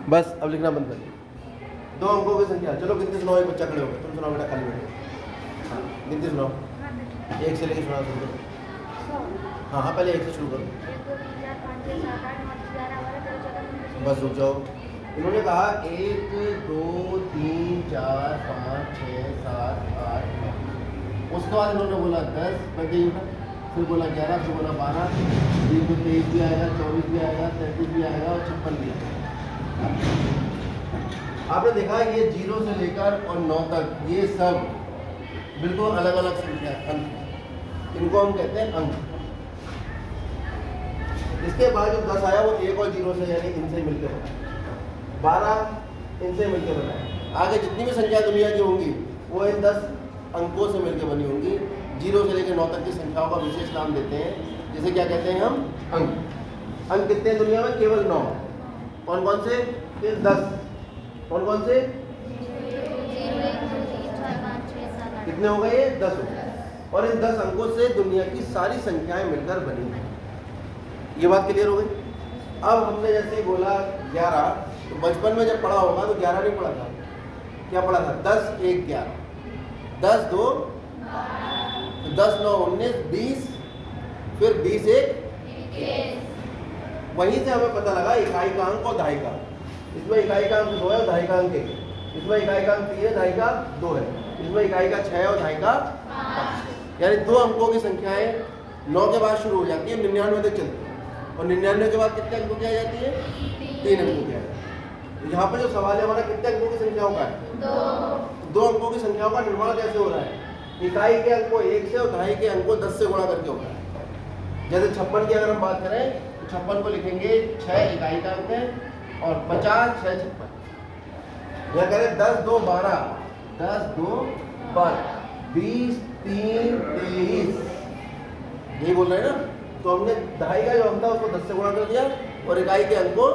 बस अब लिखना बंद करिए। 2 अंकों की संख्या, चलो गिनती सुनाओ। एक बच्चा खड़े होगा, तुम सुनाओ बेटा, खाली बैठो। हाँ गिनती सुनाओ, 1 से लेकर सुनाओ शुरू करो। हाँ हाँ पहले 1 से शुरू करो। 1 2 3 4 5 6 7 8 9 10 11 12 13 14 15 बस रुक जाओ। इन्होंने कहा 1 2 3 4 5 6 7 8 9। उसके बाद इन्होंने बोला 10, फिर बोला 11, फिर बोला 12, फिर 23 भी आएगा, 24 भी आएगा, 33 भी आएगा और 56 भी आएगा। आपने देखा ये 0 से लेकर और 9 तक ये सब बिल्कुल अलग अलग संख्या अंक, इनको हम कहते हैं अंक। इसके बाद जो 10 आया वो 1 और 0 से यानी इनसे मिलकर बना, 12 इनसे मिलकर बना है। आगे जितनी भी संख्या दुनिया की होंगी वो इन 10 अंकों से मिलकर बनी होंगी। 0 से लेकर 9 तक की संख्याओं का विशेष नाम देते हैं, जिसे क्या कहते हैं हम, अंक। अंक कितने हैं दुनिया में? केवल 9। कौन कौन से? ये 10। कौन कौन से? 0 1 2 3 4 5 6 7 8 कितने हो गए? ये 10 हो गए। और इन 10 अंकों से दुनिया की सारी संख्याएं मिलकर बनी हैं। ये बात क्लियर हो गई। अब हमने जैसे ही बोला 11, तो बचपन में जब पढ़ा होगा तो 11 नहीं पढ़ा था, क्या पढ़ा था? 10 1 11, 10 2 10 9 19 20, फिर 20 1 21। वहीं से हमें पता लगा इकाई का अंक और दहाई का अंक। इसमें इकाई का अंक 2 है और दहाई का अंक 1 है। इसमें इकाई का अंक 3 है, दहाई का 2 है। इसमें इकाई का 6 है और दहाई का 5। यानी 2 अंकों की संख्याएं 9 के बाद शुरू हो जाती है, 99 तक चलती है। और 99 के बाद कितने अंकों की आ जाती है? 3 अंकों की आ जाती है। तो यहाँ पर जो सवाल है हमारा कितने अंकों की संख्याओं का है? 2 अंकों की संख्याओं का निर्माण कैसे हो रहा है? इकाई के अंक को 1 से और दहाई के अंक को 10 से गुणा करके हो रहा है। जैसे 56 की अगर हम बात करें तो 56 को लिखेंगे 6 इकाई का अंक है और 50 6 56। या करें 10 2 12, 10 2 12, 20 3 23, यही बोल रहे हैं ना। तो हमने दहाई का जो अंक था उसको 10 से गुणा कर दिया और इकाई के अंक को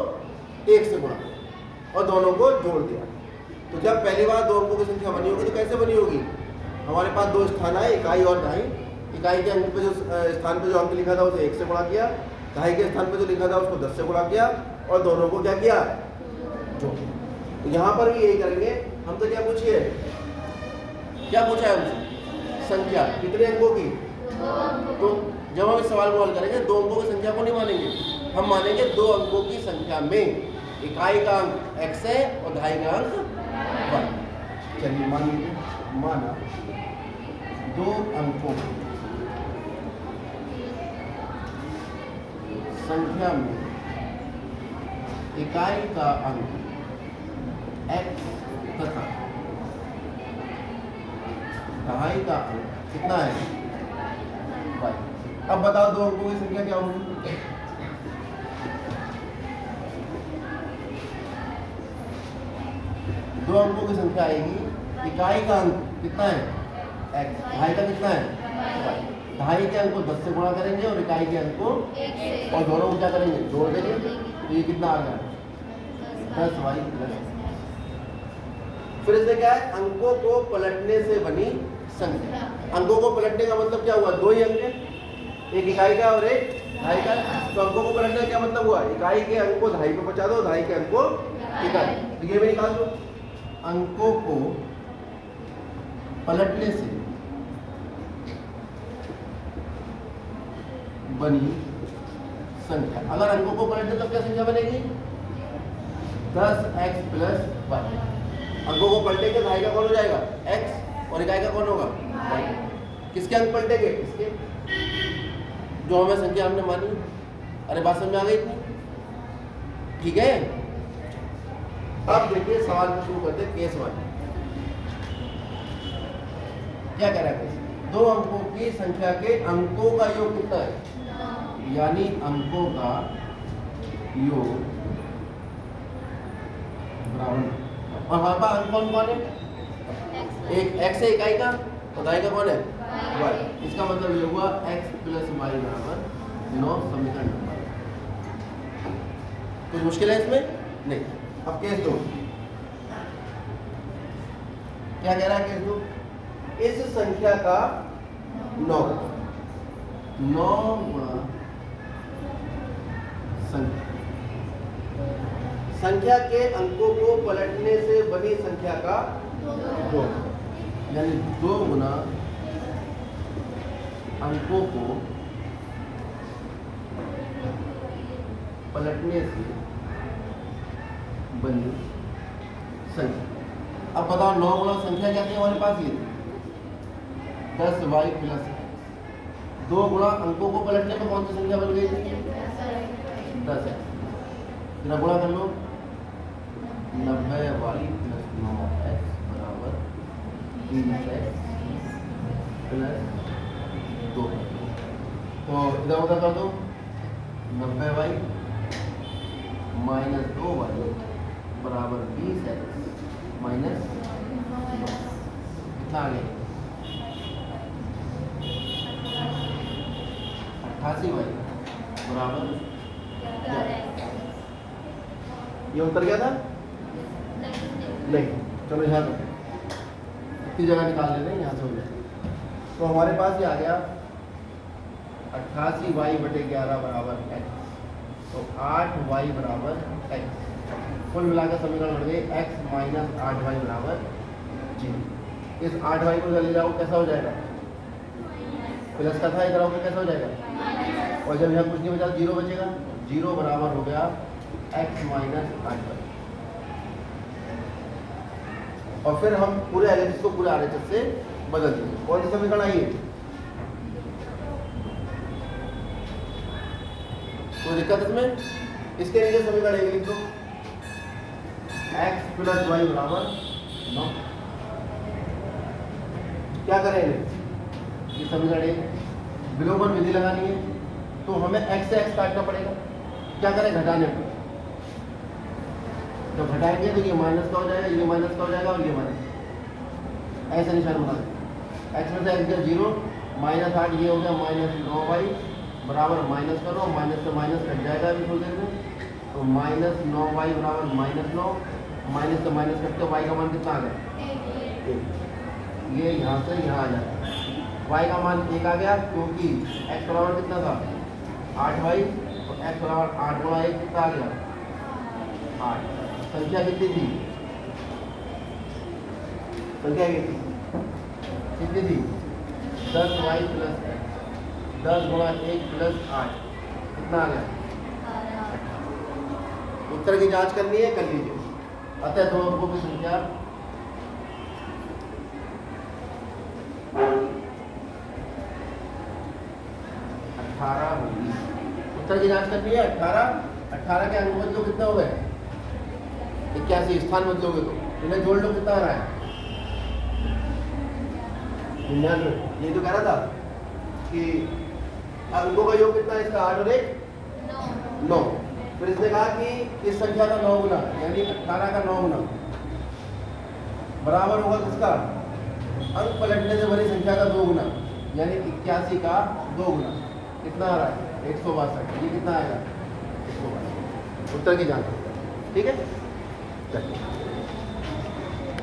1 से गुणा कर और दोनों को जोड़ दिया। तो जब पहली बार 2 अंकों की संख्या बनी होगी तो कैसे बनी होगी? हमारे पास 2 स्थान आए, इकाई और दहाई। इकाई के अंक पे जो स्थान पे जो अंक लिखा था उसे 1 से गुणा किया, दहाई के स्थान पे जो लिखा था उसको 10 से गुणा किया और दोनों को क्या किया? जोड़। तो यहाँ पर भी यही करेंगे। हम तो क्या पूछिए, क्या पूछा है हमसे? संख्या कितने अंकों की? तो जब हम इस सवाल को हल करेंगे 2 अंकों की संख्या को नहीं मानेंगे, हम मानेंगे 2 अंकों की संख्या में इकाई का अंक x है और दहाई का अंक y। चलिए मान लीजिए, माना 2 अंकों की संख्या में इकाई का अंक x तथा दहाई का अंक कितना है? y। अब बताओ 2 अंकों की संख्या क्या होगी? दो अंकों की संख्या आएगी, इकाई का अंक कितना है? x, दहाई का कितना है? y। दहाई के अंक को 10 से गुणा करेंगे और इकाई के अंक को 1 से और दोनों को क्या करेंगे? जोड़ देंगे। तो ये कितना आ गया? 10y + 10। फिर इसमें क्या है? अंकों को पलटने से बनी संख्या। अंकों को पलटने का मतलब क्या हुआ? 2 ही अंक है, एक इकाई का और एक दहाई का। तो अंकों को पलटने का क्या मतलब हुआ? इकाई के अंक को दहाई पे पहुंचा दो, दहाई के अंक को इकाई। तो ये भी निकाल दो। अंकों को पलटने से बनी संख्या। अगर अंकों को पलटने तो क्या संख्या बनेगी? 10x + y। अंकों को पलटेंगे, दहाई का कौन हो जाएगा? x और इकाई का कौन होगा? y। किसके अंक पलटेंगे? इसके, जो हमें संख्या हमने मानी। अरे बात समझ में आ गई इतनी? ठीक है। अब देखिए सवाल में शुरू करते हैं केस 1। क्या कह रहा है केस? 2 अंकों की संख्या के अंकों का योग कितना है? यानी अंकों का योग बराबर। और वहां पर अंक कौन कौन है? एक x है इकाई का और दहाई का कौन है? y। इसका मतलब ये हुआ x + y बराबर 9 समीकरण नंबर। कुछ मुश्किल है इसमें? नहीं। अब केस 2 क्या कह रहा है? केस 2, इस संख्या का 9 गुणा संख्या संख्या के अंकों को पलटने से बनी संख्या का 2, यानी 2 गुना अंकों को पलटने से बनी संख्या। अब बताओ 9 गुना संख्या क्या थी हमारे पास? ये 10y प्लस 2 गुना अंकों को पलटने पर कौन सी संख्या बन गई थी? 10x। जरा गुणा कर लो, 90y प्लस 9x बराबर 20x प्लस 2। तो इधर उधर कर दो, 90y माइनस 2y बराबर 20x माइनस 9। कितना आ गया? 88y बराबर ये उत्तर क्या था? नहीं। चलो यहाँ इतनी जगह निकाल लेते हैं, यहाँ से हो जाए। तो हमारे पास ये आ गया 88y/11 बराबर x। तो 8y बराबर x। कुल मिलाकर समीकरण बन गए x माइनस 8y बराबर 0। इस 8y को ले जाओ, कैसा हो जाएगा? प्लस का था, इधर आओगे कैसा हो जाएगा? और जब यहाँ कुछ नहीं बचा, 0 बचेगा। 0 बराबर हो गया x माइनस 8y। और फिर हम पूरे LHS को पूरे RHS से बदल देंगे। कौन सी समीकरण आई है? कोई दिक्कत इसमें? इसके नीचे समीकरण एक लिख दो, x प्लस y बराबर 9। क्या करेंगे? ये समीकरण एक विलोपन विधि लगानी है, तो हमें x से x काटना पड़ेगा। क्या करें? घटाने पर। जब घटाएंगे तो ये माइनस का हो जाएगा, ये माइनस का हो जाएगा और ये माइनस। ऐसा निशान बना दें। x में से x गया 0, माइनस 8 ये हो गया माइनस 9y बराबर माइनस करो, माइनस से माइनस कट जाएगा अभी थोड़ी देर में। तो माइनस 9y बराबर माइनस 9, माइनस से माइनस कटते y का मान कितना आ गया? 1। ये यहाँ से यहाँ आ जाएगा, y का मान 1 आ गया, क्योंकि x बराबर कितना था? 8y। तो x बराबर 8 गुणा 1 कितना आ गया? 8। संख्या कितनी थी? संख्या कितनी थी? 10y प्लस 10 गुणा 1 प्लस 8 कितना आ गया? उत्तर की जांच करनी है, कर लीजिए। अतः दो अंकों की संख्या 18 होगी। उत्तर की जांच करनी है। 18 के अंक बदलो, कितना हो गए? 81। स्थान बदलोगे तो इन्हें जोड़ लो, कितना आ रहा है? 99। ये तो कह रहा था कि अंकों का योग कितना है इसका? 8 और 1 9। फिर इसने कहा कि इस संख्या का 9 गुना, यानी 18 का 9 गुना बराबर होगा किसका? अंक पलटने से बनी संख्या का 2 गुना, यानी 81 का 2 गुना। कितना आ रहा है? 162। ये कितना आएगा? 162। उत्तर की जांच। ठीक है, चलिए।